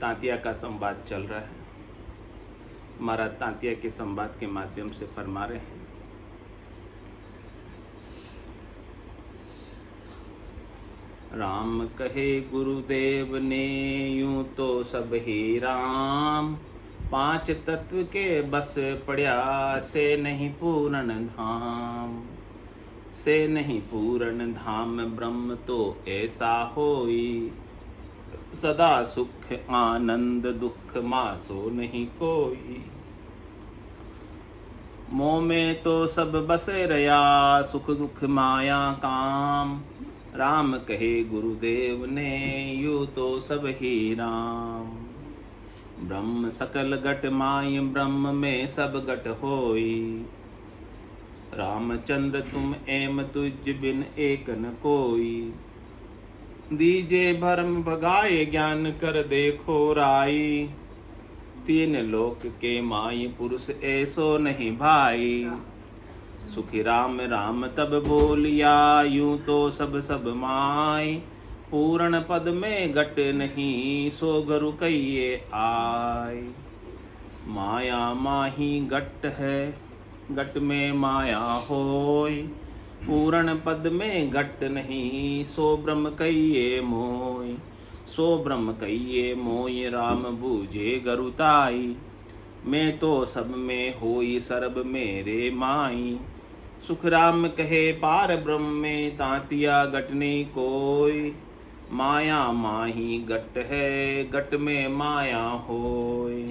तांतिया का संवाद चल रहा है। महाराज तांतिया के संवाद के माध्यम से फरमा रहे हैं, राम कहे गुरुदेव ने यूं तो सब ही राम, पांच तत्व के बस पड़या से नहीं पूर्ण धाम। से नहीं पूर्ण धाम ब्रह्म तो ऐसा होई, सदा सुख आनंद दुख मासो नहीं कोई। मोह में तो सब बसे रया, सुख दुख माया काम। राम कहे गुरुदेव ने यूं तो सब ही राम। ब्रह्म सकल घट माय ब्रह्म में सब घट होई। रामचंद्र तुम एम तुझ बिन एक न कोई। दीजे भरम भगाए ज्ञान कर देखो राई। तीन लोक के माई पुरुष ऐसो नहीं भाई। सुखी राम राम तब बोलिया, यूं तो सब सब माई। पूर्ण पद में घट नहीं, सो गुरु कहिए आय। माया माही घट है, घट में माया होय। पूर्ण पद में घट नहीं, सो ब्रह्म कहिए मोय। सो ब्रह्म कहिए मोय, राम बूझे गरुताई। मैं तो सब में होई सर्ब मेरे माई। सुख राम कहे पार ब्रह्म में, तांतिया घट नहीं कोई। माया माही घट है, घट में माया होय।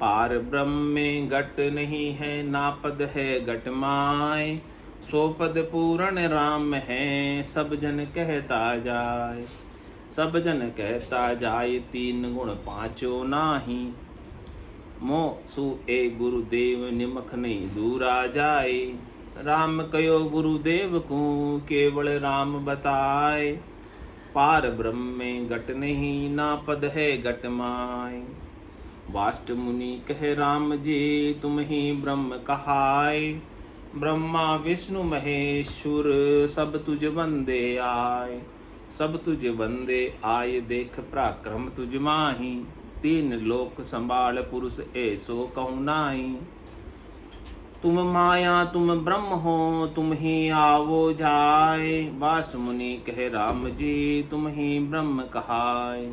पार ब्रह्म में घट नहीं है, ना पद है घट माय। सो पद पूर्ण राम है, सब जन कहता जाय। सब जन कहता जाय, तीन गुण पांचो नाही। मोह सु ए गुरुदेव निमख नहीं दूरा जाए। राम कयो गुरुदेव को, केवल राम बताए। पार ब्रह्म में घट नहीं, ना पद है घट माय। वाष्ट मुनि कहे राम जी, तुम ही ब्रह्म कहाय। ब्रह्मा विष्णु महेश्वर, सब तुझ वंदे आय। सब तुझ वंदे आय, देख पराक्रम तुझ माही। तीन लोक संभाल पुरुष ऐसो कहूँ नाई। तुम माया तुम ब्रह्म हो, तुम ही आवो जाय। वाष्ट मुनि कहे राम जी, तुम ही ब्रह्म कहाय।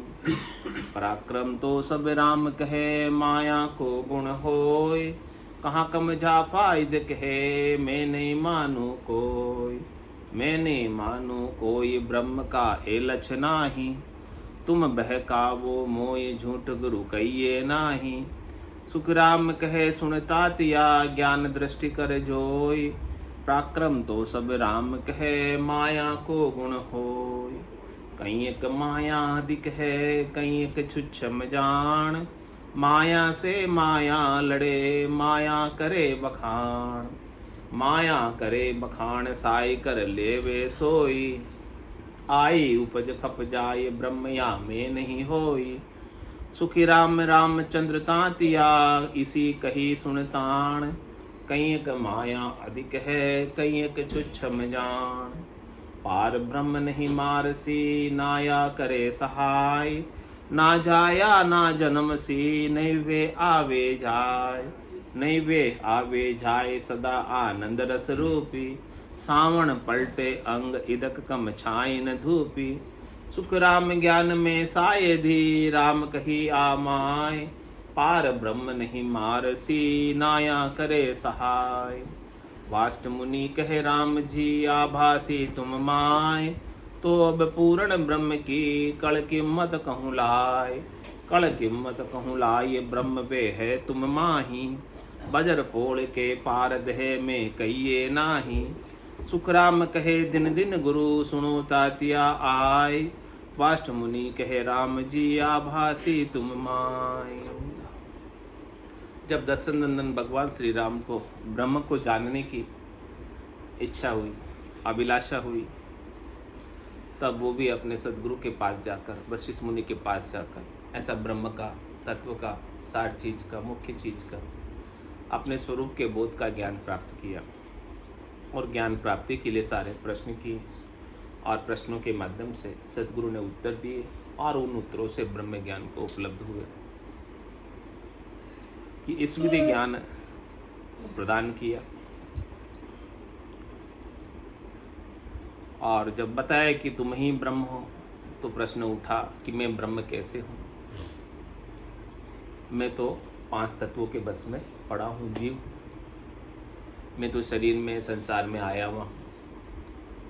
पराक्रम तो सब राम कहे, माया को गुण होय। कहाँ कम जा फायद कहे, मैं नहीं मानू कोई। मैं नहीं मानू कोई, ब्रह्म का ए लक्ष्य नाही। तुम बहकावो मोय, झूठ गुरु कहिए नाही। सुख राम कहे सुनता तिया, ज्ञान दृष्टि कर जोय। पराक्रम तो सब राम कहे, माया को गुण होय। कहीं एक माया अधिक है, कहीं एक छुच्छम जान। माया से माया लड़े, माया करे बखान। माया करे बखान, साई कर लेवे सोई। आई उपज खप जाए, ब्रह्म या में नहीं होई। सुखी राम रामचंद्र तांतिया, इसी कही सुनतान। कहीं एक माया अधिक है, कहीं एक छुच्छम जान। पार ब्रह्म नहीं मारसी, नाया करे सहाय। ना जाया ना जन्म सी, नहीं वे आवे जाय। नहीं वे आवे जाय, सदा आनंद रस रूपी। सावण पलटे अंग, इदक कम छाइन धूपी। सुख राम ज्ञान में सायधी, राम कही आमाय। पार ब्रह्म नहीं मारसी, नाया करे सहाय। वाष्ट मुनि कहे राम जी, आभासी तुम माय। तो अब पूर्ण ब्रह्म की, कल किम्मत कहूँ लाय। कल किम्मत कहूँ लाय, ब्रह्म वे है तुम माही। बजर पोड़ के पार देह में कहिए नाही। सुख राम कहे दिन दिन गुरु, सुनो तातिया आय। वाष्ट मुनि कहे राम जी, आभासी तुम माय। जब दशरथ नंदन भगवान श्री राम को ब्रह्म को जानने की इच्छा हुई, अभिलाषा हुई, तब वो भी अपने सदगुरु के पास जाकर, वशिष्ठ मुनि के पास जाकर ऐसा ब्रह्म का, तत्व का, सार चीज का, मुख्य चीज का, अपने स्वरूप के बोध का ज्ञान प्राप्त किया। और ज्ञान प्राप्ति के लिए सारे प्रश्न किए। और प्रश्नों के माध्यम से सद्गुरु ने उत्तर दिए और उन उत्तरों से ब्रह्म ज्ञान को उपलब्ध हुए कि इस विधि ज्ञान प्रदान किया। और जब बताया कि तुम ही ब्रह्म हो तो प्रश्न उठा कि मैं ब्रह्म कैसे हूँ। मैं तो 5 तत्वों के बस में पड़ा हूँ जीव। मैं तो शरीर में संसार में आया हुआ हूँ।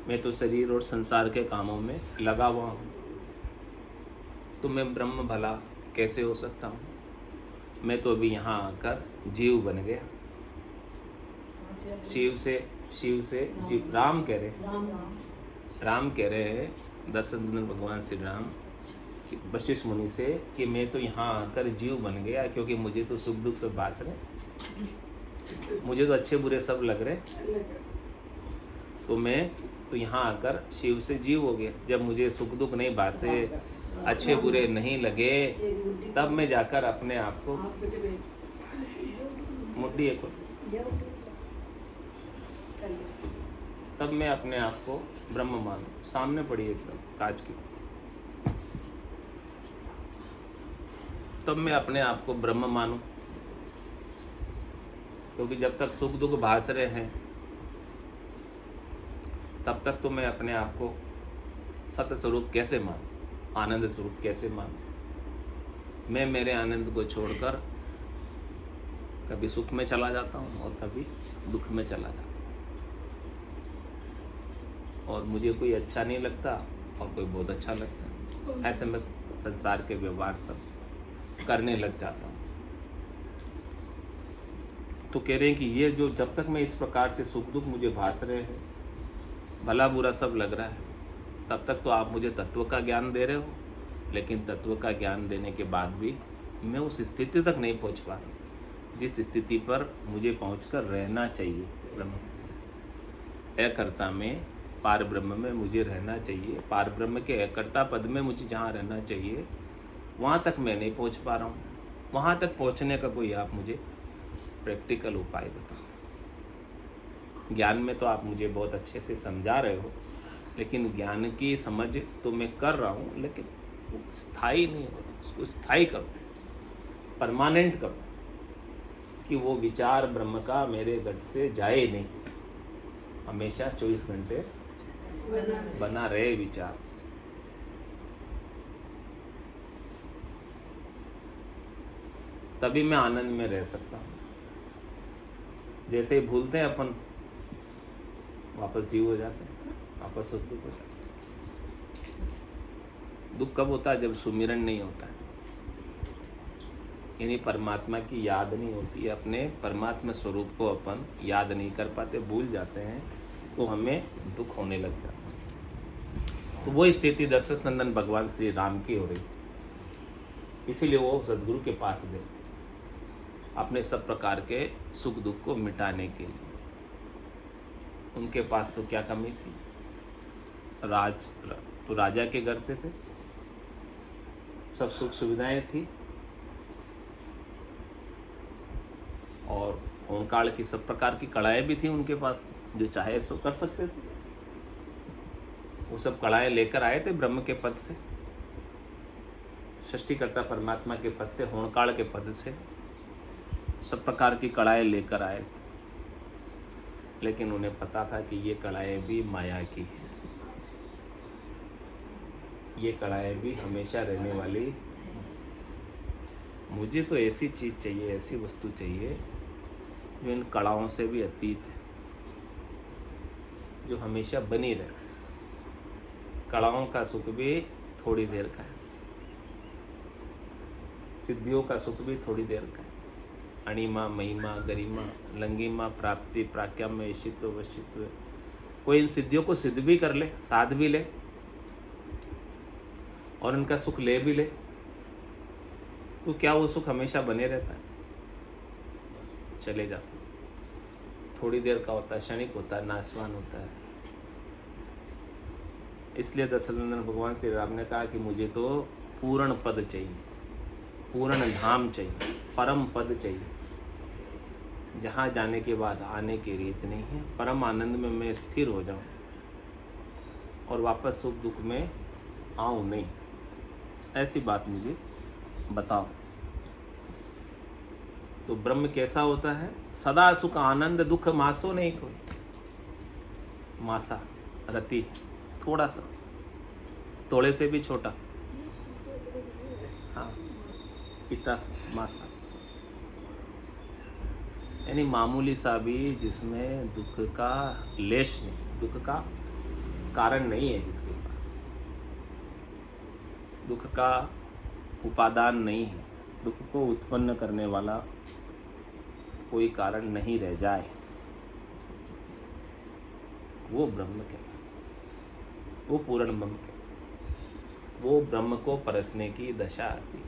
मैं तो शरीर और संसार के कामों में लगा हुआ हूँ। तो मैं ब्रह्म भला कैसे हो सकता हूँ। मैं तो अभी यहाँ आकर जीव बन गया। शिव से जीव राम कह रहे हैं दशरथ भगवान श्री राम वशिष्ठ मुनि से कि मैं तो यहाँ आकर जीव बन गया, क्योंकि मुझे तो सुख दुख सब भास रहे, मुझे तो अच्छे बुरे सब लग रहे, तो मैं तो यहाँ आकर शिव से जीव हो गया। जब मुझे सुख दुख नहीं भासे, अच्छे बुरे नहीं लगे, तब मैं जाकर अपने आप को मुट्ठी एक तब मैं अपने आप को ब्रह्म मानूं। सामने पड़ी एकदम कांच की, तब मैं अपने आप को ब्रह्म मानूं। क्योंकि जब तक सुख दुख भास रहे हैं तब तक तो मैं अपने आप को सत्य स्वरूप कैसे मानूं, आनंद स्वरूप कैसे मानूं। मैं मेरे आनंद को छोड़कर कभी सुख में चला जाता हूँ और कभी दुख में चला जाता हूँ, और मुझे कोई अच्छा नहीं लगता और कोई बहुत अच्छा लगता है। ऐसे में संसार के व्यवहार सब करने लग जाता हूँ। तो कह रहे हैं कि ये जो जब तक मैं इस प्रकार से सुख दुख मुझे भास रहे हैं, भला बुरा सब लग रहा है, तब तक तो आप मुझे तत्व का ज्ञान दे रहे हो, लेकिन तत्व का ज्ञान देने के बाद भी मैं उस स्थिति तक नहीं पहुँच पा रहा जिस स्थिति पर मुझे पहुँचकर रहना चाहिए। ब्रह्म अकर्ता में, पार ब्रह्म में मुझे रहना चाहिए। पार ब्रह्म के अकर्ता पद में मुझे जहाँ रहना चाहिए वहाँ तक मैं नहीं पहुँच पा रहा हूँ। वहाँ तक पहुँचने का कोई आप मुझे प्रैक्टिकल उपाय बताओ। ज्ञान में तो आप मुझे बहुत अच्छे से समझा रहे हो, लेकिन ज्ञान की समझ तो मैं कर रहा हूँ, लेकिन वो स्थायी नहीं हो रहा। उसको स्थायी कब, परमानेंट कब, कि वो विचार ब्रह्म का मेरे गट से जाए नहीं, हमेशा 24 घंटे बना रहे विचार। तभी मैं आनंद में रह सकता हूँ। जैसे ही भूलते हैं अपन, वापस जीव हो जाते हैं, वापस सुख दुख हो जाते हैं। दुख कब होता है? जब सुमिरन नहीं होता है, यानी परमात्मा की याद नहीं होती है। अपने परमात्मा स्वरूप को अपन याद नहीं कर पाते, भूल जाते हैं, तो हमें दुख होने लग जाता है। तो वो स्थिति दशरथ नंदन भगवान श्री राम की हो रही, इसीलिए वो सद्गुरु के पास गए अपने सब प्रकार के सुख दुख को मिटाने के लिए। उनके पास तो क्या कमी थी? तो राजा के घर से थे, सब सुख सुविधाएं थी, और ओंकाल की सब प्रकार की कड़ाएं भी थी उनके पास, जो चाहे सो कर सकते थे। वो सब कड़ाएं लेकर आए थे ब्रह्म के पद से, सृष्टिकर्ता परमात्मा के पद से, होणकाल के पद से सब प्रकार की कड़ाएं लेकर आए थे। लेकिन उन्हें पता था कि ये कड़ाएं भी माया की है, ये कड़ाएं भी हमेशा रहने वाली। मुझे तो ऐसी चीज़ चाहिए, ऐसी वस्तु चाहिए जो इन कड़ाओं से भी अतीत है, जो हमेशा बनी रहे। कड़ाओं का सुख भी थोड़ी देर का है, सिद्धियों का सुख भी थोड़ी देर का है। अणिमा, महिमा, गरिमा, लंगिमा, प्राप्ति, प्राज्ञा, ईशित्व, वशित्व। कोई इन सिद्धियों को सिद्ध भी कर ले, साध भी ले, और इनका सुख ले भी ले, तो क्या वो सुख हमेशा बने रहता है? चले जाता है, थोड़ी देर का होता है, क्षणिक होता है, नाशवान होता है। इसलिए दशरथ भगवान श्री राम ने कहा कि मुझे तो पूर्ण पद चाहिए, पूर्ण धाम चाहिए, परम पद चाहिए, जहाँ जाने के बाद आने की रीत नहीं है। परम आनंद में मैं स्थिर हो जाऊं और वापस सुख दुख में आऊं नहीं, ऐसी बात मुझे बताओ। तो ब्रह्म कैसा होता है? सदा सुख आनंद दुख मासो नहीं कोई। मासा रति, थोड़ा सा, तोड़े से भी छोटा, हाँ, इतना सा मासा, यानी मामूली सा भी, जिसमें दुख का लेश नहीं, दुख का कारण नहीं है, जिसके पास दुख का उपादान नहीं है, दुख को उत्पन्न करने वाला कोई कारण नहीं रह जाए, वो ब्रह्म कहलाता, वो पूर्ण ब्रह्म कहलाता। वो ब्रह्म को परसने की दशा आती है।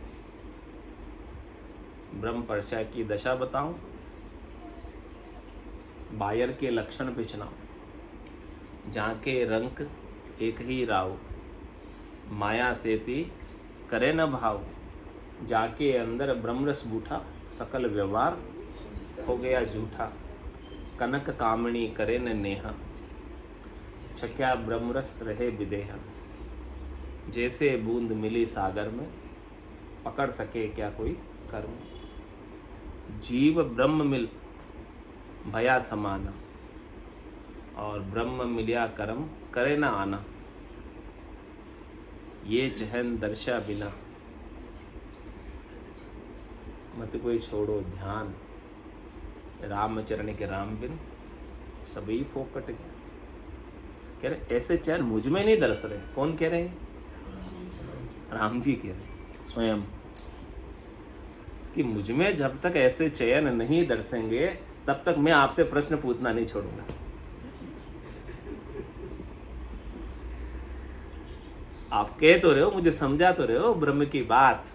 ब्रह्म परसा की दशा बताऊं? बायर के लक्षण पिछनाऊं, जाके रंक एक ही राव, माया सेती करे न भाव, जाके अंदर ब्रह्मरस बूठा, सकल व्यवहार हो गया झूठा, कनक कामणी करे न नेहा, छक्या ब्रह्मरस रहे विदेहा, जैसे बूंद मिली सागर में, पकड़ सके क्या कोई कर्म, जीव ब्रह्म मिल भया समाना, और ब्रह्म मिलिया कर्म करे न आना, ये चहन दर्शा बिना, मत कोई छोड़ो ध्यान, रामचरण के राम बिन सभी फोकट गया। कह रहे ऐसे चैन मुझ में नहीं दरस रहे। कौन कह रहे हैं? राम जी कह रहे स्वयं, कि मुझ में जब तक ऐसे चयन नहीं दर्शेंगे तब तक मैं आपसे प्रश्न पूछना नहीं छोड़ूंगा। आप कह तो रहे हो, मुझे समझा तो रहे हो ब्रह्म की बात,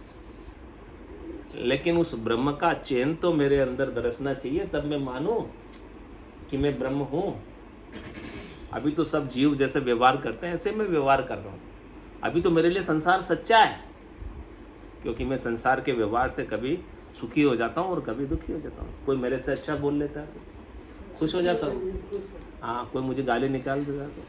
लेकिन उस ब्रह्म का चैन तो मेरे अंदर दरसना चाहिए, तब मैं मानूं कि मैं ब्रह्म हूं। अभी तो सब जीव जैसे व्यवहार करते हैं ऐसे मैं व्यवहार कर रहा हूं। अभी तो मेरे लिए संसार सच्चा है, क्योंकि मैं संसार के व्यवहार से कभी सुखी हो जाता हूं और कभी दुखी हो जाता हूं। कोई मेरे से अच्छा बोल लेता है तो खुश हो जाता हूँ, हाँ, कोई मुझे गाली निकाल देता तो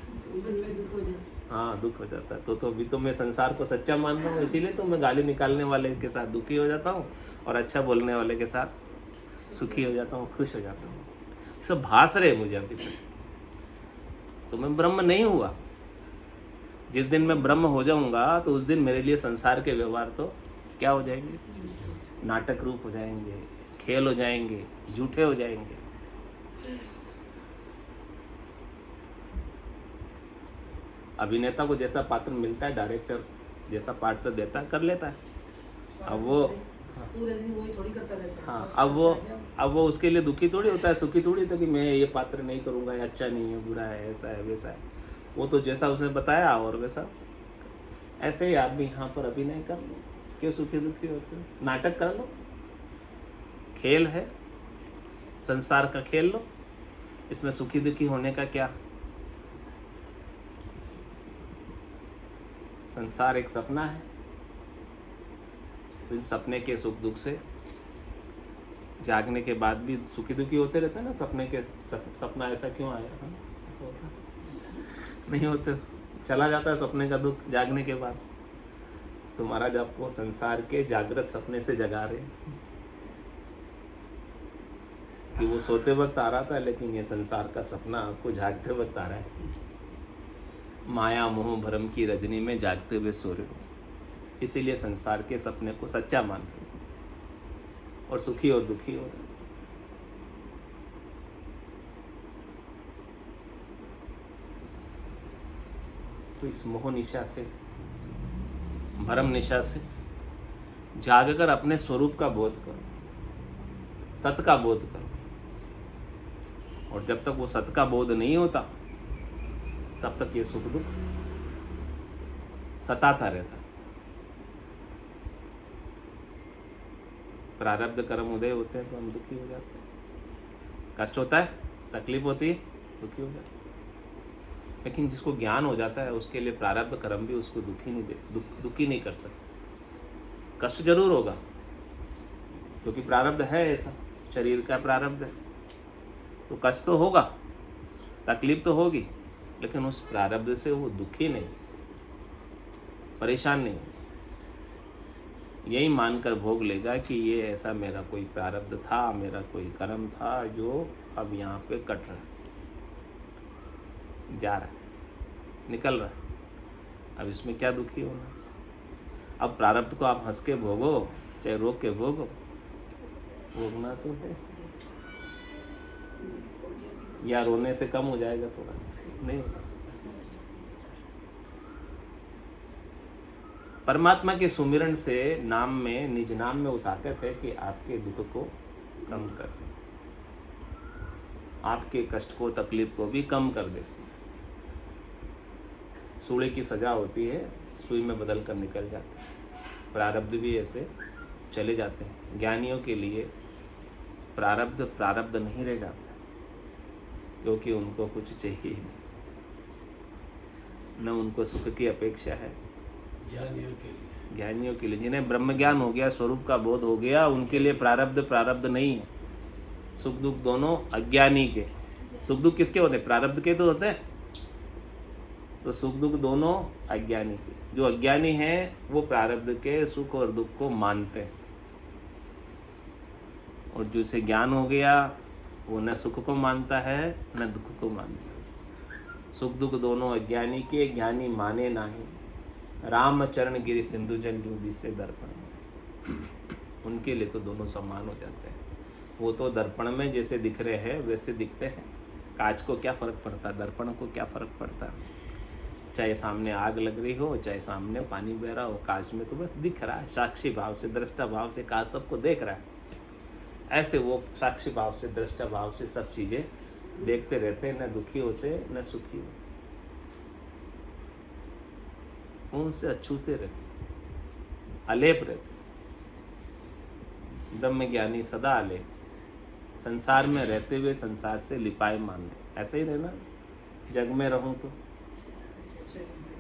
हाँ दुख हो जाता है। तो अभी तो मैं संसार को सच्चा मान रहा हूँ, इसीलिए तो मैं गाली निकालने वाले के साथ दुखी हो जाता हूँ और अच्छा बोलने वाले के साथ सुखी हो जाता हूँ, खुश हो जाता हूँ। सब भास रहे मुझे अभी तक, तो मैं ब्रह्म नहीं हुआ। जिस दिन मैं ब्रह्म हो जाऊंगा तो उस दिन मेरे लिए संसार के व्यवहार तो क्या हो जाएंगे? नाटक रूप हो जाएंगे, खेल हो जाएंगे, झूठे हो जाएंगे। अभिनेता को जैसा पात्र मिलता है, डायरेक्टर जैसा पात्र देता है, कर लेता है। अब वो पूरे दिन वही थोड़ी करता रहता है। हाँ, अब वो उसके लिए दुखी थोड़ी होता है, सुखी थोड़ी होता है कि मैं ये पात्र नहीं करूँगा, ये अच्छा नहीं है, बुरा है, ऐसा है, वैसा है। वो तो जैसा उसने बताया और वैसा। ऐसे ही आप भी यहाँ पर अभिनय कर लो, क्यों सुखी दुखी होते हो? नाटक कर लो, खेल है, संसार का खेल लो, इसमें सुखी दुखी होने का क्या? संसार एक सपना है, तो इन सपने के सुख दुख से जागने के बाद भी सुखी दुखी होते रहते हैं ना। सपने के सपना ऐसा क्यों आया? ऐसा होता नहीं होते, चला जाता है सपने का दुख जागने के बाद। तो महाराज आपको संसार के जागृत सपने से जगा रहे हैं कि वो सोते वक्त आ रहा था, लेकिन ये संसार का सपना आपको जागते वक्त आ रहा है। माया मोह भ्रम की रजनी में जागते हुए सो रहे हो, इसीलिए संसार के सपने को सच्चा मान रहे हो और सुखी और दुखी हो रहे हो। तो इस मोह निशा से, भ्रम निशा से जागकर अपने स्वरूप का बोध करो, सत का बोध करो। और जब तक वो सत का बोध नहीं होता तब तक ये सुख दुख सताता रहता है। प्रारब्ध कर्म उदय होते हैं तो हम दुखी हो जाते हैं, कष्ट होता है, तकलीफ होती है, दुखी हो जाते हैं। लेकिन जिसको ज्ञान हो जाता है उसके लिए प्रारब्ध कर्म भी उसको दुखी नहीं कर सकते। कष्ट जरूर होगा, क्योंकि प्रारब्ध है ऐसा, शरीर का प्रारब्ध है, तो कष्ट तो होगा, तकलीफ तो होगी, लेकिन उस प्रारब्ध से वो दुखी नहीं, परेशान नहीं, यही मानकर भोग लेगा कि ये ऐसा मेरा कोई प्रारब्ध था, मेरा कोई कर्म था जो अब यहाँ पे कट रहा है, जा रहा है, निकल रहा है, अब इसमें क्या दुखी होना। अब प्रारब्ध को आप हंस के भोगो चाहे रो के भोगो, भोगना तो है। या रोने से कम हो जाएगा थोड़ा, नहीं। परमात्मा के सुमिरन से नाम में, निज नाम में वो ताकत है कि आपके दुख को कम कर दे, आपके कष्ट को, तकलीफ को भी कम कर दे। सूले की सजा होती है, सुई में बदल कर निकल जाती है। प्रारब्ध भी ऐसे चले जाते हैं। ज्ञानियों के लिए प्रारब्ध प्रारब्ध नहीं रह जाता, क्योंकि उनको कुछ चाहिए नहीं, न उनको सुख की अपेक्षा है। ज्ञानियों के लिए जिन्हें ब्रह्म ज्ञान हो गया, स्वरूप का बोध हो गया, उनके लिए प्रारब्ध प्रारब्ध नहीं है। सुख दुख दोनों अज्ञानी के। सुख दुख किसके होते हैं? प्रारब्ध के तो होते हैं। तो सुख दुख दोनों अज्ञानी के। जो अज्ञानी है वो प्रारब्ध के सुख और दुख को मानते हैं, और जिसे ज्ञान हो गया वो न सुख को मानता है न दुख को मानता है। सुख दुख दोनों अज्ञानी के, ज्ञानी माने नाही। राम चरण गिरि सिंधु जल जो दिसे दर्पण में, उनके लिए तो दोनों समान हो जाते हैं। वो तो दर्पण में जैसे दिख रहे हैं वैसे दिखते हैं। कांच को क्या फर्क पड़ता है, दर्पण को क्या फर्क पड़ता है? चाहे सामने आग लग रही हो, चाहे सामने पानी बह रहा हो, कांच में तो बस दिख रहा है। साक्षी भाव से, दृष्टा भाव से कांच सबको देख रहा है। ऐसे वो साक्षी भाव से, दृष्टा भाव से सब चीजें देखते रहते हैं, न दुखी होते न सुखी होते, उनसे अछूते रहते, अलेप रहते। ब्रह्म ज्ञानी सदा अलेप, संसार में रहते हुए संसार से लिपाए मान ले। ऐसे ही रहना, जग में रहूं तो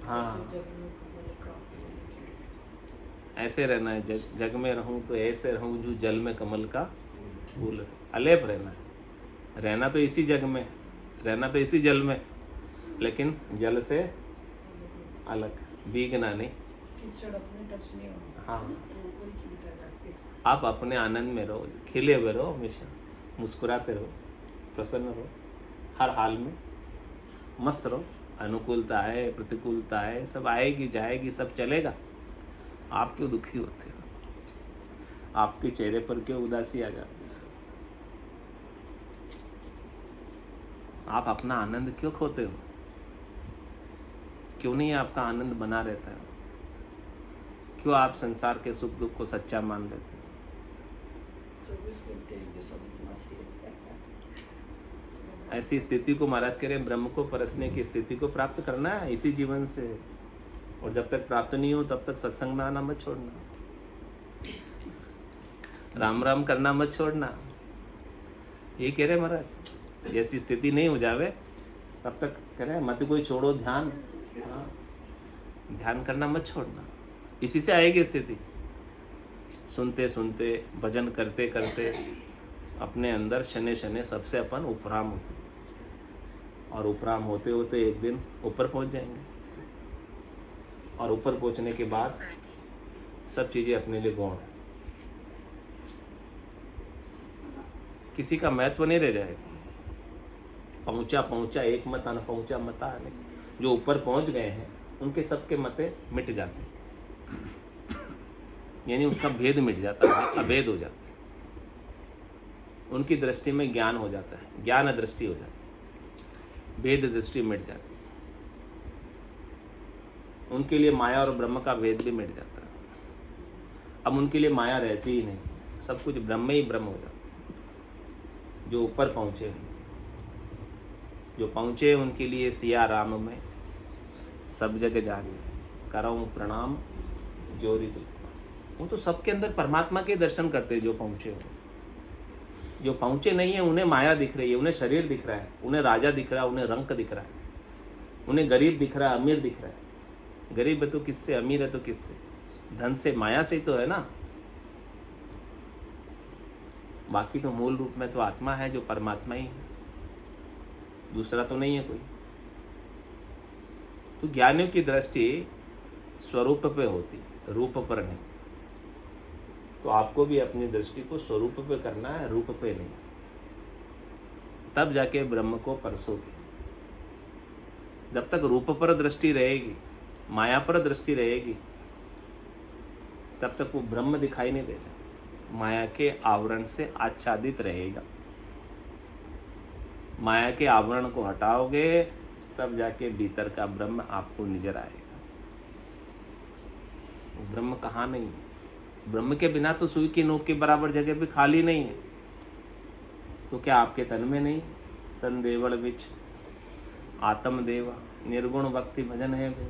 हाँ, ऐसे रहना है। जग में रहूं तो ऐसे रहूं जो जल में कमल का फूल। अलेप रहना है, रहना तो इसी जग में, रहना तो इसी जल में, लेकिन जल से अलग, भीगना नहीं। हाँ, आप अपने आनंद में रहो, खिले हुए रहो, हमेशा मुस्कुराते रहो, प्रसन्न रहो, हर हाल में मस्त रहो। अनुकूलता है, प्रतिकूलता है, सब आएगी जाएगी, सब चलेगा। आप क्यों दुखी होते हो? आपके चेहरे पर क्यों उदासी आ जाती है? आप अपना आनंद क्यों खोते हो? क्यों नहीं आपका आनंद बना रहता है? क्यों आप संसार के सुख दुख को सच्चा मान लेते हो? ऐसी स्थिति को महाराज कह रहे हैं, ब्रह्म को परसने की स्थिति को प्राप्त करना है इसी जीवन से। और जब तक प्राप्त नहीं हो तब तक सत्संग में आना मत छोड़ना, राम राम करना मत छोड़ना। ये कह रहे महाराज, जैसी स्थिति नहीं हो जावे तब तक कह रहे मत कोई छोड़ो ध्यान। हाँ, ध्यान करना मत छोड़ना, इसी से आएगी स्थिति। सुनते सुनते, भजन करते करते अपने अंदर शने शने सबसे अपन उपराम होते, और उपराम होते होते एक दिन ऊपर पहुंच जाएंगे। और ऊपर पहुंचने के बाद सब चीज़ें अपने लिए गौण है, किसी का महत्व नहीं रह जाएगा। पहुंचा पहुंचा एक मत, न पहुंचा मता। जो ऊपर पहुंच गए हैं उनके सबके मते मिट जाते हैं, यानी उसका भेद मिट जाता है, अभेद हो जाता है। उनकी दृष्टि में ज्ञान हो जाता है, ज्ञान दृष्टि हो जाती है, भेद दृष्टि मिट जाती है। उनके लिए माया और ब्रह्म का भेद भी मिट जाता है। अब उनके लिए माया रहती ही नहीं, सब कुछ ब्रह्म ही ब्रह्म हो जाता है। जो ऊपर पहुँचे, जो पहुँचे उनके लिए सिया राम में सब जगह जाने कराऊं प्रणाम जोरी दो। वो तो सबके अंदर परमात्मा के दर्शन करते हैं जो पहुँचे हो। जो पहुँचे नहीं है उन्हें माया दिख रही है, उन्हें शरीर दिख रहा है, उन्हें राजा दिख रहा है, उन्हें रंक दिख रहा है, उन्हें गरीब दिख रहा है, अमीर दिख रहा है। गरीब है तो किससे, अमीर है तो किससे? धन से, माया से तो है ना। बाकी तो मूल रूप में तो आत्मा है जो परमात्मा ही है, दूसरा तो नहीं है कोई। तो ज्ञानियों की दृष्टि स्वरूप पे होती, रूप पर नहीं। तो आपको भी अपनी दृष्टि को स्वरूप पे करना है, रूप पे नहीं। तब जाके ब्रह्म को परसोगे। जब तक रूप पर दृष्टि रहेगी, माया पर दृष्टि रहेगी, तब तक वो ब्रह्म दिखाई नहीं देगा। माया के आवरण से आच्छादित रहेगा। माया के आवरण को हटाओगे तब जाके भीतर का ब्रह्म आपको नजर आएगा। ब्रह्म कहाँ नहीं है? ब्रह्म के बिना तो सुई की नोक के बराबर जगह भी खाली नहीं है। तो क्या आपके तन में नहीं? तन देवल बिच आत्म देवा निर्गुण भक्ति भजन है वे।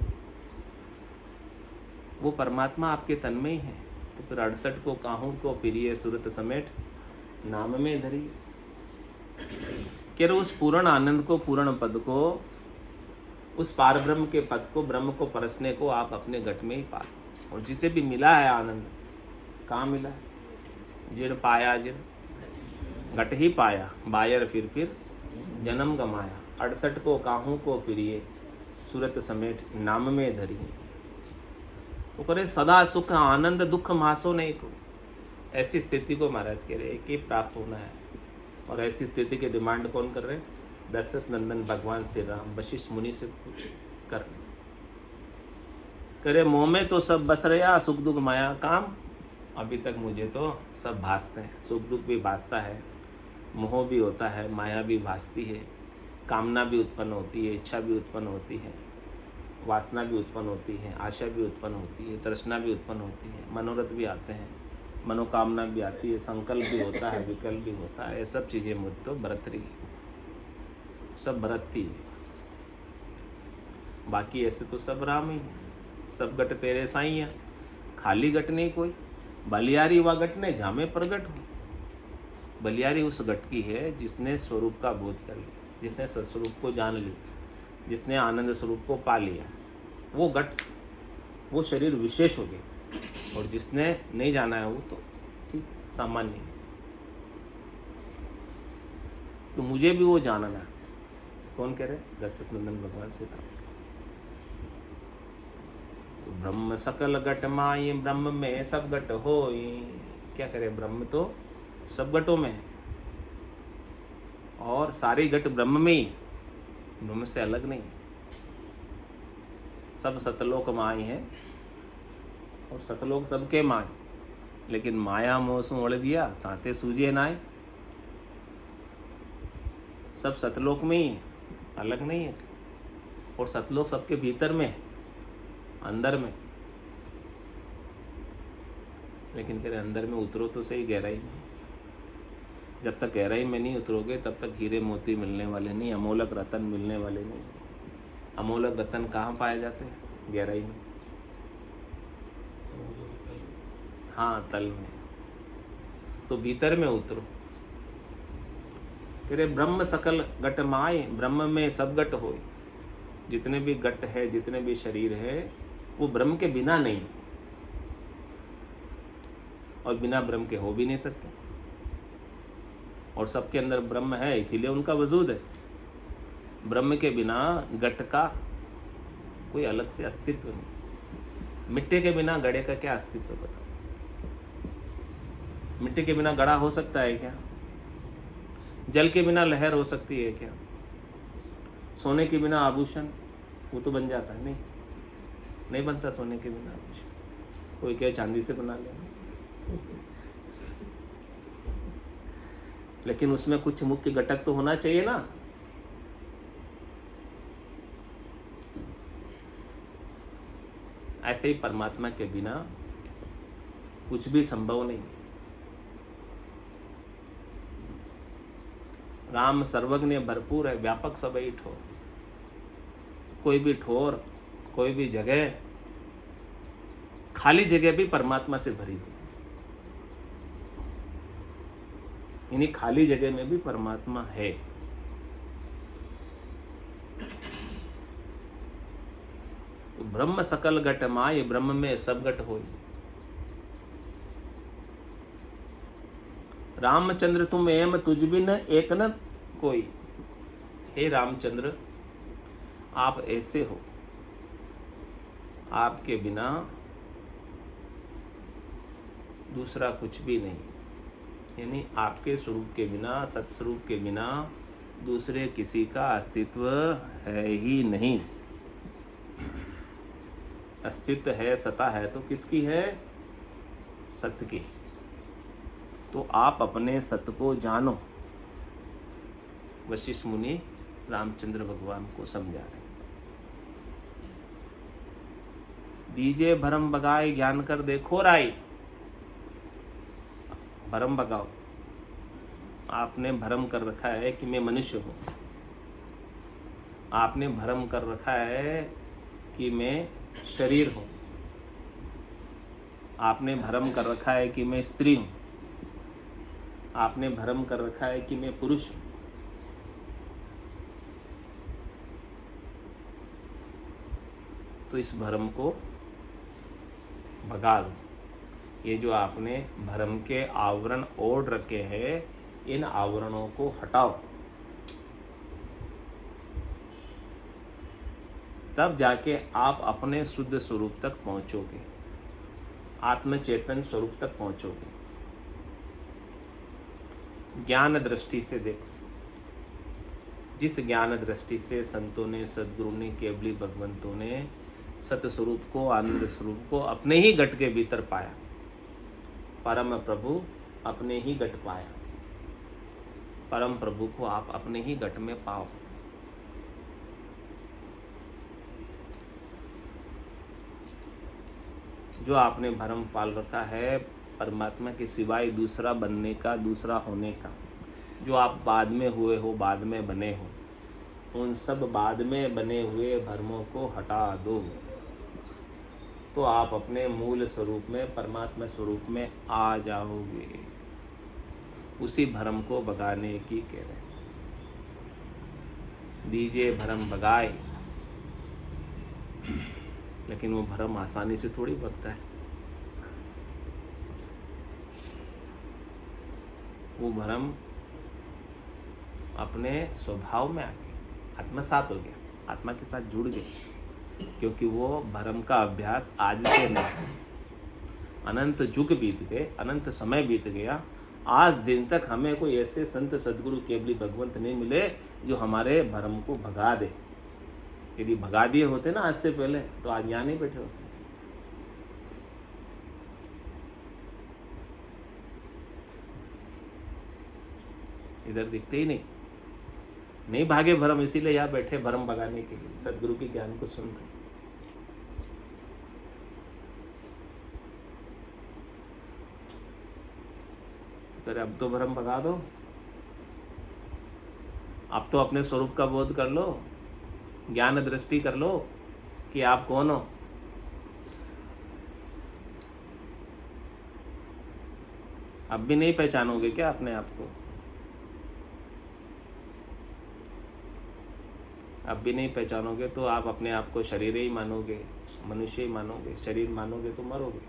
वो परमात्मा आपके तन में ही है। तो फिर 68 को काहू को फिरिए सुरत समेट नाम में धरिए। कह रहे उस पूर्ण आनंद को, पूर्ण पद को, उस पार ब्रह्म के पद को, ब्रह्म को परसने को आप अपने घट में ही पा। और जिसे भी मिला है आनंद, कहाँ मिला? जिन पाया जिन घट ही पाया, बायर फिर जन्म गमाया। 68 को काहू को फिरिए सूरत समेट नाम में धरिए। तो करे सदा सुख आनंद दुख मासो नहीं को। ऐसी स्थिति को महाराज कह रहे हैं कि प्राप्त होना है। और ऐसी स्थिति के डिमांड कौन कर रहे हैं? दशरथ नंदन भगवान श्री राम वशिष्ठ मुनि से पूछ कर करे मोह में तो सब बस रहा, सुख दुख माया काम। अभी तक मुझे तो सब भासते हैं, सुख दुख भी भासता है, मोह भी होता है, माया भी भासती है, कामना भी उत्पन्न होती है, इच्छा भी उत्पन्न होती है, वासना भी उत्पन्न होती है, आशा भी उत्पन्न होती है, तृष्णा भी उत्पन्न होती है, मनोरथ भी आते हैं, मनोकामना भी आती है, संकल्प भी होता है, विकल्प भी होता है। ये सब चीज़ें मुझ तो बरत रही है, सब बरतती है। बाकी ऐसे तो सब राम ही है। सब गट तेरे साईं है, खाली गट नहीं कोई। बलियारी व गट ने जामे प्रगट हो। बलियारी उस गट की है जिसने स्वरूप का बोध कर लिया, जिसने सत्स्वरूप को जान लिया, जिसने आनंद स्वरूप को पा लिया। वो गट, वो शरीर विशेष हो गया। और जिसने नहीं जाना है वो तो ठीक सामान्य है। तो मुझे भी वो जानना है। कौन कह रहे? दशरथ नंदन भगवान श्री राम। तो ब्रह्म सकल घट माई, ब्रह्म में सब घट होई। क्या करे? ब्रह्म तो सब घटों में है और सारी घट ब्रह्म में ही, ब्रह्म से अलग नहीं। सब सतलोक माई है और सतलोक सबके माई। लेकिन माया मोह सु उड़ दिया ताते सूझे नाय। सब सतलोक में ही है, अलग नहीं है। और सतलोक सबके भीतर में, अंदर में। लेकिन कह रहे अंदर में उतरो तो सही गहराई में। जब तक गहराई में नहीं उतरोगे तब तक हीरे मोती मिलने वाले नहीं, अमोलक रतन मिलने वाले नहीं। अमोलक रतन कहाँ पाए जाते हैं? गहराई में। हाँ, तल में। तो भीतर में उतरो। कह रहे ब्रह्म सकल घट माए, ब्रह्म में सब घट होए। जितने भी घट है, जितने भी शरीर है, वो ब्रह्म के बिना नहीं है और बिना ब्रह्म के हो भी नहीं सकते। और सबके अंदर ब्रह्म है, इसीलिए उनका वजूद है। ब्रह्म के बिना घट का कोई अलग से अस्तित्व नहीं। मिट्टी के बिना घड़े का क्या अस्तित्व बताओ? मिट्टी के बिना घड़ा हो सकता है क्या? जल के बिना लहर हो सकती है क्या? सोने के बिना आभूषण वो तो बन जाता है? नहीं बनता सोने के बिना आभूषण। कोई क्या चांदी से बना लेना, लेकिन उसमें कुछ मुख्य घटक तो होना चाहिए ना। ऐसे ही परमात्मा के बिना कुछ भी संभव नहीं। राम सर्वज्ञ भरपूर है, व्यापक सबई ठोर। कोई भी ठोर, कोई भी जगह, खाली जगह भी परमात्मा से भरी हुई। यानी खाली जगह में भी परमात्मा है। तो ब्रह्म सकल घट माय, ब्रह्म में सब घट होई। रामचंद्र तुम एम तुझ बिन एक न कोई। हे रामचंद्र, आप ऐसे हो आपके बिना दूसरा कुछ भी नहीं, यानी आपके स्वरूप के बिना, सत्स्वरूप के बिना दूसरे किसी का अस्तित्व है ही नहीं। अस्तित्व है, सत्ता है तो किसकी है? सत्य की। तो आप अपने सत्य को जानो। वशिष्ठ मुनि रामचंद्र भगवान को समझा रहे। दीजे भरम बगाए ज्ञान कर देखो राई। भरम भगाओ। आपने भरम कर रखा है कि मैं मनुष्य हूं। आपने भरम कर रखा है कि मैं शरीर हूं। आपने भरम कर रखा है कि मैं स्त्री हूं। आपने भरम कर रखा है कि मैं पुरुष हूं। तो इस भरम को भगा दो। ये जो आपने भरम के आवरण ओढ़ रखे हैं, इन आवरणों को हटाओ। तब जाके आप अपने शुद्ध स्वरूप तक पहुंचोगे, आत्मचेतन स्वरूप तक पहुंचोगे। ज्ञान दृष्टि से देखो। जिस ज्ञान दृष्टि से संतों ने, सद्गुरु ने, केवली भगवंतों ने सत्य स्वरूप को, आनंद स्वरूप को अपने ही घट के भीतर पाया, परम प्रभु अपने ही घट पाया। परम प्रभु को आप अपने ही घट में पाओ। जो आपने भरम पाल रखा है परमात्मा के सिवाय दूसरा बनने का, दूसरा होने का, जो आप बाद में हुए हो, बाद में बने हो, उन सब बाद में बने हुए भ्रमों को हटा दो। तो आप अपने मूल स्वरूप में, परमात्मा स्वरूप में आ जाओगे। उसी भ्रम को भगाने की कह रहे हैं। दीजिए भ्रम भगाए। लेकिन वो भ्रम आसानी से थोड़ी भगता है। वो भ्रम अपने स्वभाव में आ गया, आत्मसात हो गया, आत्मा के साथ जुड़ गया। क्योंकि वो भ्रम का अभ्यास आज से नहीं, अनंत युग बीत गए, अनंत समय बीत गया, आज दिन तक हमें कोई ऐसे संत, सद्गुरु, केवली भगवंत नहीं मिले जो हमारे भ्रम को भगा दे। यदि भगा दिए होते ना आज से पहले, तो आज यहाँ नहीं बैठे होते। इधर दिखते ही नहीं भागे भ्रम, इसीलिए यहाँ बैठे भ्रम भगाने के लिए, सद्गुरु के ज्ञान को सुन रहे। तो अब तो भ्रम भगा दो। अब तो अपने स्वरूप का बोध कर लो, ज्ञान दृष्टि कर लो कि आप कौन हो। अब भी नहीं पहचानोगे क्या अपने आप को? अब भी नहीं पहचानोगे तो आप अपने आप को शरीर ही मानोगे, मनुष्य ही मानोगे। शरीर मानोगे तो मरोगे।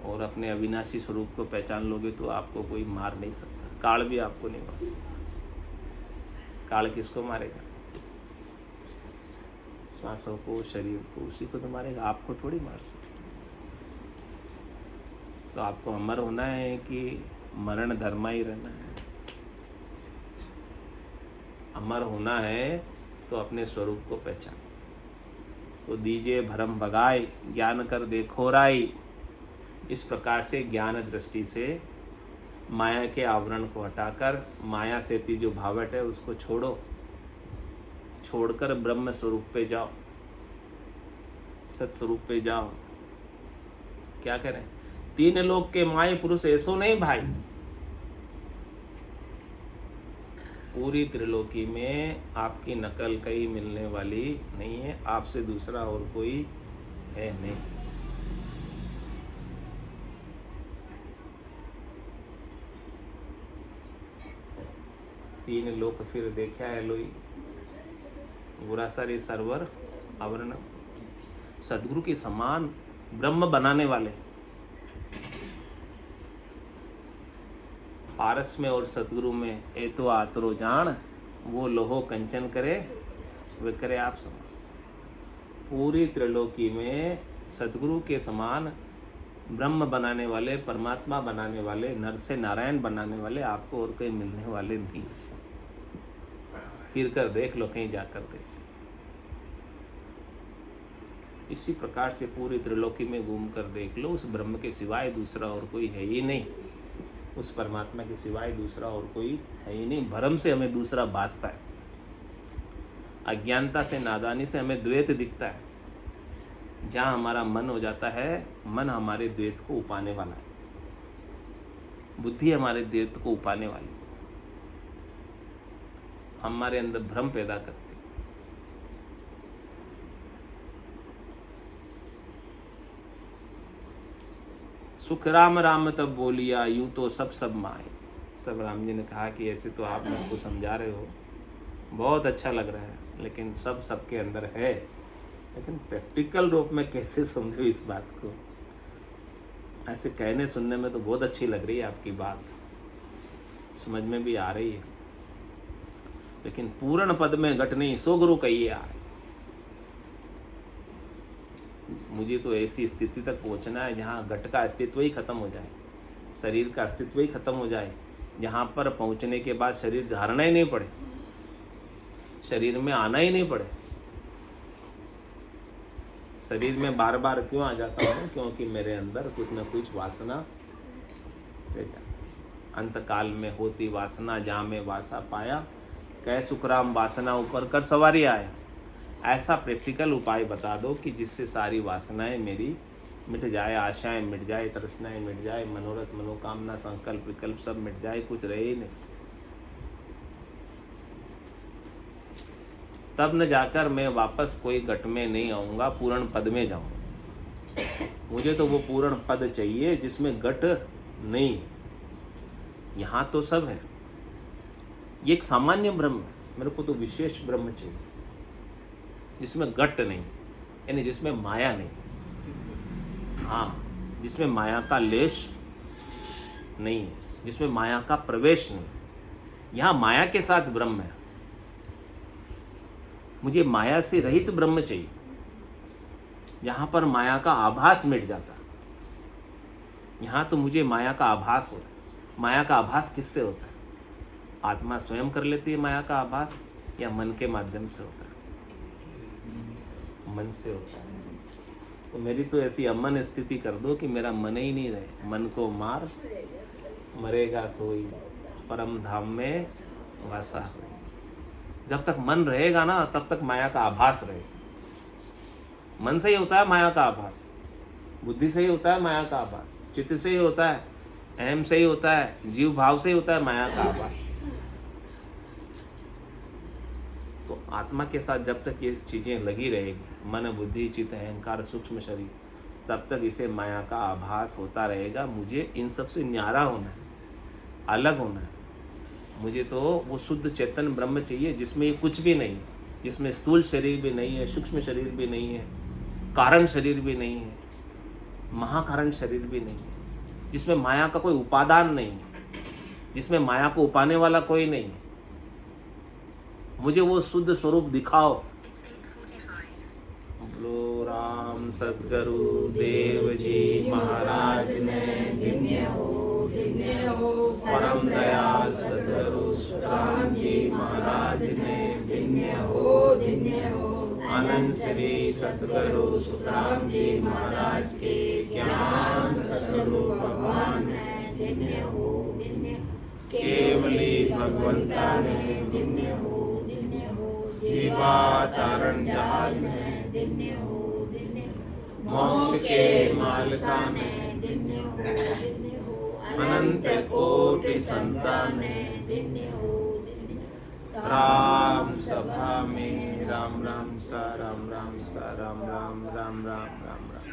और अपने अविनाशी स्वरूप को पहचान लोगे तो आपको कोई मार नहीं सकता। काल भी आपको नहीं मार सकता। काल किसको मारेगा? श्वासों को, शरीर को, उसी को तो मारेगा, आपको थोड़ी मार सकता। तो आपको अमर होना है कि मरण धर्मा ही रहना है? अमर होना है तो अपने स्वरूप को पहचान। तो दीजिए भरम भगाए, ज्ञान कर देखो राई। इस प्रकार से ज्ञान दृष्टि से माया के आवरण को हटाकर, माया से जो भावट है उसको छोड़ो, छोड़कर ब्रह्म स्वरूप पे जाओ, सत्स्वरूप पे जाओ। क्या करें? तीन लोक के माय पुरुष ऐसो नहीं भाई। पूरी त्रिलोकी में आपकी नकल कहीं मिलने वाली नहीं है। आपसे दूसरा और कोई है नहीं। तीन लोक फिर देखा है लोई, गुरासारी सरवर आवरण। सदगुरु के समान ब्रह्म बनाने वाले पारस में और सतगुरु में ए तो आतरो जान, वो लोहो कंचन करे वे करे आप समान। पूरी त्रिलोकी में सतगुरु के समान ब्रह्म बनाने वाले, परमात्मा बनाने वाले, नर से नारायण बनाने वाले आपको और कहीं मिलने वाले नहीं। फिर कर देख लो, कहीं जाकर देख। इसी प्रकार से पूरी त्रिलोकी में घूम कर देख लो, उस ब्रह्म के सिवाय दूसरा और कोई है ही नहीं। उस परमात्मा के सिवाय दूसरा और कोई है ही नहीं। भ्रम से हमें दूसरा भासता है, अज्ञानता से, नादानी से हमें द्वैत दिखता है। जहाँ हमारा मन हो जाता है, मन हमारे द्वैत को उपाने वाला है, बुद्धि हमारे द्वैत को उपाने वाली है, हमारे अंदर भ्रम पैदा करती है। सुख राम राम तब बोलिया, यूं तो सब माए। तब राम जी ने कहा कि ऐसे तो आप मेरे को समझा रहे हो, बहुत अच्छा लग रहा है, लेकिन सब सबके अंदर है, लेकिन प्रैक्टिकल रूप में कैसे समझो इस बात को। ऐसे कहने सुनने में तो बहुत अच्छी लग रही है आपकी बात, समझ में भी आ रही है, लेकिन पूर्ण पद में घट नहीं, सो गुरु कहिए आए। मुझे तो ऐसी स्थिति तक पहुंचना है जहाँ घट का अस्तित्व ही खत्म हो जाए, शरीर का अस्तित्व ही खत्म हो जाए, जहाँ पर पहुंचने के बाद शरीर धारना ही नहीं पड़े, शरीर में आना ही नहीं पड़े। शरीर में बार बार क्यों आ जाता हूँ? क्योंकि मेरे अंदर कुछ न कुछ वासना रह जाती। अंत काल में होती वासना, जहाँ में वासा पाया, कह सुखराम वासना ऊपर कर सवारी आया। ऐसा प्रैक्टिकल उपाय बता दो कि जिससे सारी वासनाएं मेरी मिट जाए, आशाएं मिट जाए, तृष्णाएं मिट जाए, मनोरथ, मनोकामना, संकल्प, विकल्प सब मिट जाए, कुछ रहे ही नहीं। तब न जाकर मैं वापस कोई घट में नहीं आऊँगा, पूर्ण पद में जाऊँगा। मुझे तो वो पूर्ण पद चाहिए जिसमें घट नहीं। यहाँ तो सब है, ये एक सामान्य ब्रह्म है, मेरे को तो विशेष ब्रह्म चाहिए जिसमें घट नहीं, यानी जिसमें माया नहीं। हाँ, जिसमें माया का लेश नहीं है, जिसमें माया का प्रवेश नहीं। यहाँ माया के साथ ब्रह्म है, मुझे माया से रहित ब्रह्म चाहिए, यहाँ पर माया का आभास मिट जाता। यहाँ तो मुझे माया का आभास हो रहा है। माया का आभास किससे होता है? आत्मा स्वयं कर लेती है माया का आभास, या मन के माध्यम से होता है? मन से होता है। तो मेरी तो ऐसी अमन स्थिति कर दो कि मेरा मन ही नहीं रहे। मन को मार, मरेगा सोई, परम धाम में वासा होई। जब तक मन रहेगा ना, तब तक माया का आभास रहेगा। मन से ही होता है माया का आभास, बुद्धि से ही होता है माया का आभास, चित्त से ही होता है, अहम से ही होता है, जीव भाव से ही होता है माया का आभास। तो आत्मा के साथ जब तक ये चीज़ें लगी रहेगी, मन, बुद्धि, चित्त, अहंकार, सूक्ष्म शरीर, तब तक इसे माया का आभास होता रहेगा। मुझे इन सब से न्यारा होना है, अलग होना है। मुझे तो वो शुद्ध चेतन ब्रह्म चाहिए जिसमें ये कुछ भी नहीं है, जिसमें स्थूल शरीर भी नहीं है, सूक्ष्म शरीर भी नहीं है, कारण शरीर भी नहीं है, महाकारण शरीर भी नहीं है, जिसमें माया का कोई उपादान नहीं है, जिसमें माया को उपाने वाला कोई नहीं है। मुझे वो शुद्ध स्वरूप दिखाओ। बोलो राम सद्गुरु देव जी महाराज ने धन्य हो, धन्य हो। परम दयाल सद्गुरु राम जी महाराज ने धन्य हो, धन्य हो। आनंद श्री सद्गुरु सुखराम जी महाराज के ज्ञान स्वरूप भगवान ने धन्य हो, धन्य। केवली भगवंता ने धन्य हो, धन्य हो। जीवा तारण जहाज में धन्य हो, धन्य। मोक्ष के मालिका ने धन्य हो, धन्य हो। अनंत कोटि संतान ने धन्य हो, धन्य। राम सभा में राम राम सा, राम राम सा, राम राम राम राम राम राम।